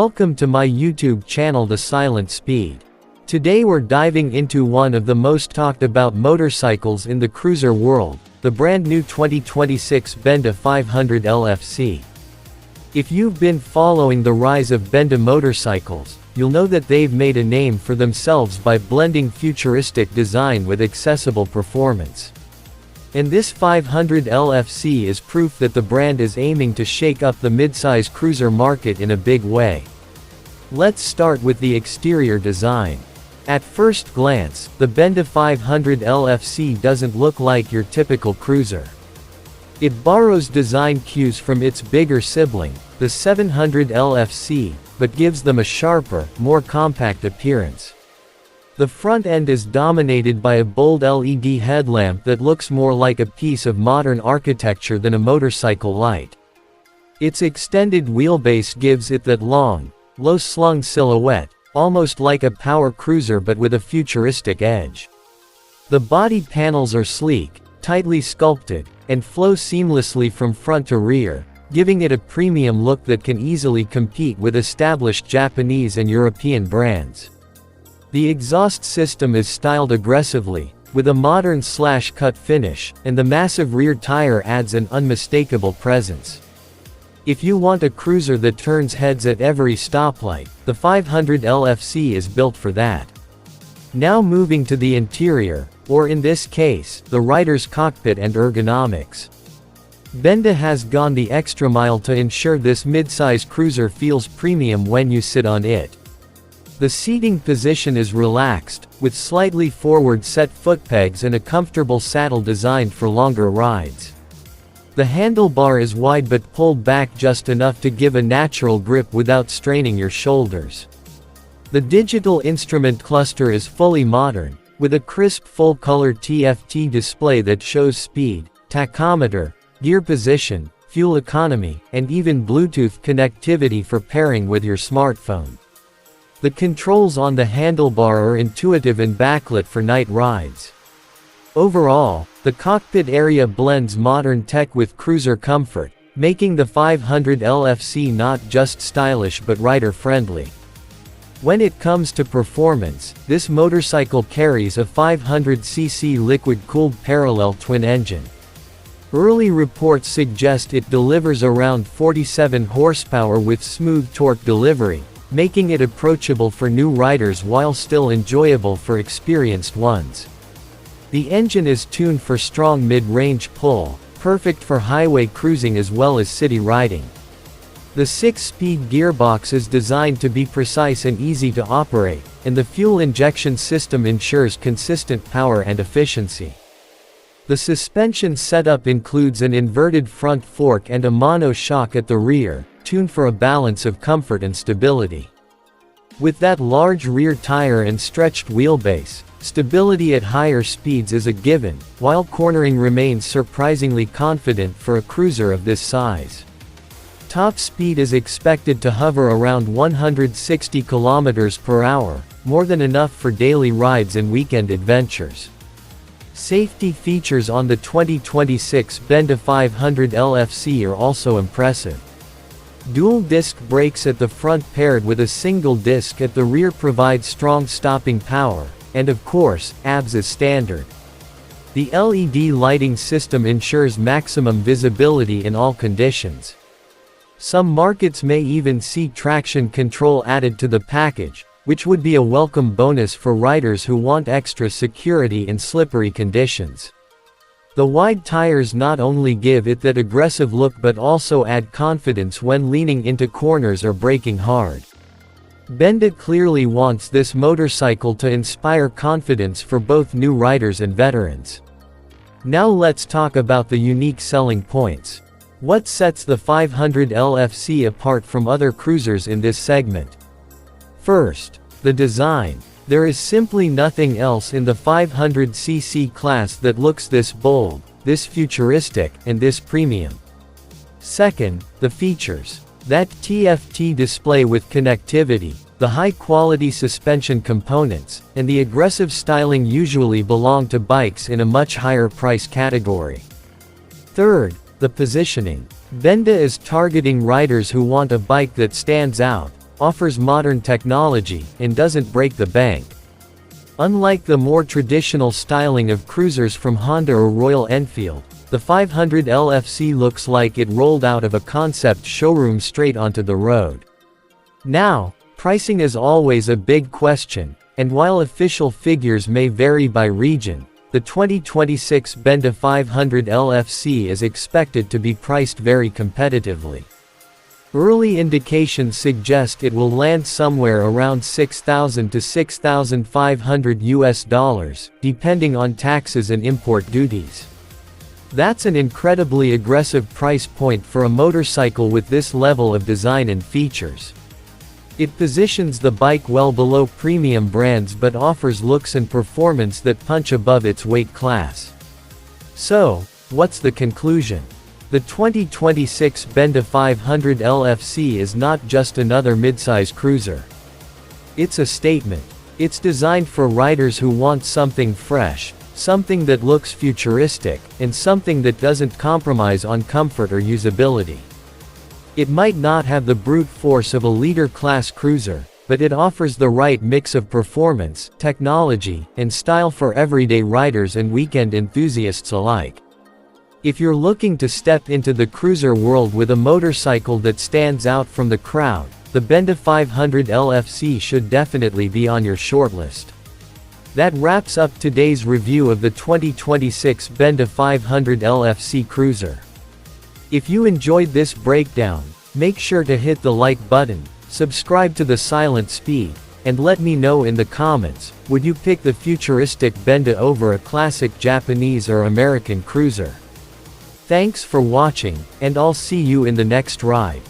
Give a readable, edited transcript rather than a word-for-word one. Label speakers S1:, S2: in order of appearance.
S1: Welcome to my YouTube channel The Silent Speed. Today we're diving into one of the most talked about motorcycles in the cruiser world, the brand new 2026 Benda 500 LFC. If you've been following the rise of Benda motorcycles, you'll know that they've made a name for themselves by blending futuristic design with accessible performance. And this 500 LFC is proof that the brand is aiming to shake up the midsize cruiser market in a big way. Let's start with the exterior design. At first glance, the Benda 500 LFC doesn't look like your typical cruiser. It borrows design cues from its bigger sibling, the 700 LFC, but gives them a sharper, more compact appearance. The front end is dominated by a bold LED headlamp that looks more like a piece of modern architecture than a motorcycle light. Its extended wheelbase gives it that long, low-slung silhouette, almost like a power cruiser but with a futuristic edge. The body panels are sleek, tightly sculpted, and flow seamlessly from front to rear, giving it a premium look that can easily compete with established Japanese and European brands. The exhaust system is styled aggressively, with a modern slash-cut finish, and the massive rear tire adds an unmistakable presence. If you want a cruiser that turns heads at every stoplight, the 500 LFC is built for that. Now moving to the interior, or in this case, the rider's cockpit and ergonomics. Benda has gone the extra mile to ensure this midsize cruiser feels premium when you sit on it. The seating position is relaxed, with slightly forward-set footpegs and a comfortable saddle designed for longer rides. The handlebar is wide but pulled back just enough to give a natural grip without straining your shoulders. The digital instrument cluster is fully modern, with a crisp full-color TFT display that shows speed, tachometer, gear position, fuel economy, and even Bluetooth connectivity for pairing with your smartphone. The controls on the handlebar are intuitive and backlit for night rides. Overall, the cockpit area blends modern tech with cruiser comfort, making the 500 LFC not just stylish but rider-friendly. When it comes to performance, this motorcycle carries a 500cc liquid-cooled parallel twin engine. Early reports suggest it delivers around 47 horsepower with smooth torque delivery, making it approachable for new riders while still enjoyable for experienced ones. The engine is tuned for strong mid-range pull, perfect for highway cruising as well as city riding. The 6-speed gearbox is designed to be precise and easy to operate, and the fuel injection system ensures consistent power and efficiency. The suspension setup includes an inverted front fork and a mono shock at the rear, tuned for a balance of comfort and stability. With that large rear tire and stretched wheelbase, stability at higher speeds is a given, while cornering remains surprisingly confident for a cruiser of this size. Top speed is expected to hover around 160 km per hour, more than enough for daily rides and weekend adventures. Safety features on the 2026 Benda 500 LFC are also impressive. Dual disc brakes at the front paired with a single disc at the rear provide strong stopping power, and of course, ABS is standard. The LED lighting system ensures maximum visibility in all conditions. Some markets may even see traction control added to the package, which would be a welcome bonus for riders who want extra security in slippery conditions. The wide tires not only give it that aggressive look but also add confidence when leaning into corners or braking hard. Benda clearly wants this motorcycle to inspire confidence for both new riders and veterans. Now let's talk about the unique selling points. What sets the 500 LFC apart from other cruisers in this segment? First, the design. There is simply nothing else in the 500cc class that looks this bold, this futuristic, and this premium. Second, the features. That TFT display with connectivity, the high-quality suspension components, and the aggressive styling usually belong to bikes in a much higher price category. Third, the positioning. Benda is targeting riders who want a bike that stands out, offers modern technology, and doesn't break the bank. Unlike the more traditional styling of cruisers from Honda or Royal Enfield, the 500 LFC looks like it rolled out of a concept showroom straight onto the road. Now, pricing is always a big question, and while official figures may vary by region, the 2026 Benda 500 LFC is expected to be priced very competitively. Early indications suggest it will land somewhere around $6,000 to $6,500 depending on taxes and import duties. That's an incredibly aggressive price point for a motorcycle with this level of design and features. It positions the bike well below premium brands but offers looks and performance that punch above its weight class. So, what's the conclusion? The 2026 Benda 500 LFC is not just another midsize cruiser. It's a statement. It's designed for riders who want something fresh, something that looks futuristic, and something that doesn't compromise on comfort or usability. It might not have the brute force of a leader-class cruiser, but it offers the right mix of performance, technology, and style for everyday riders and weekend enthusiasts alike. If you're looking to step into the cruiser world with a motorcycle that stands out from the crowd, the Benda 500 LFC should definitely be on your shortlist. That wraps up today's review of the 2026 Benda 500 LFC cruiser. If you enjoyed this breakdown, make sure to hit the like button, subscribe to the Silent Speed, and let me know in the comments, would you pick the futuristic Benda over a classic Japanese or American cruiser? Thanks for watching, and I'll see you in the next ride.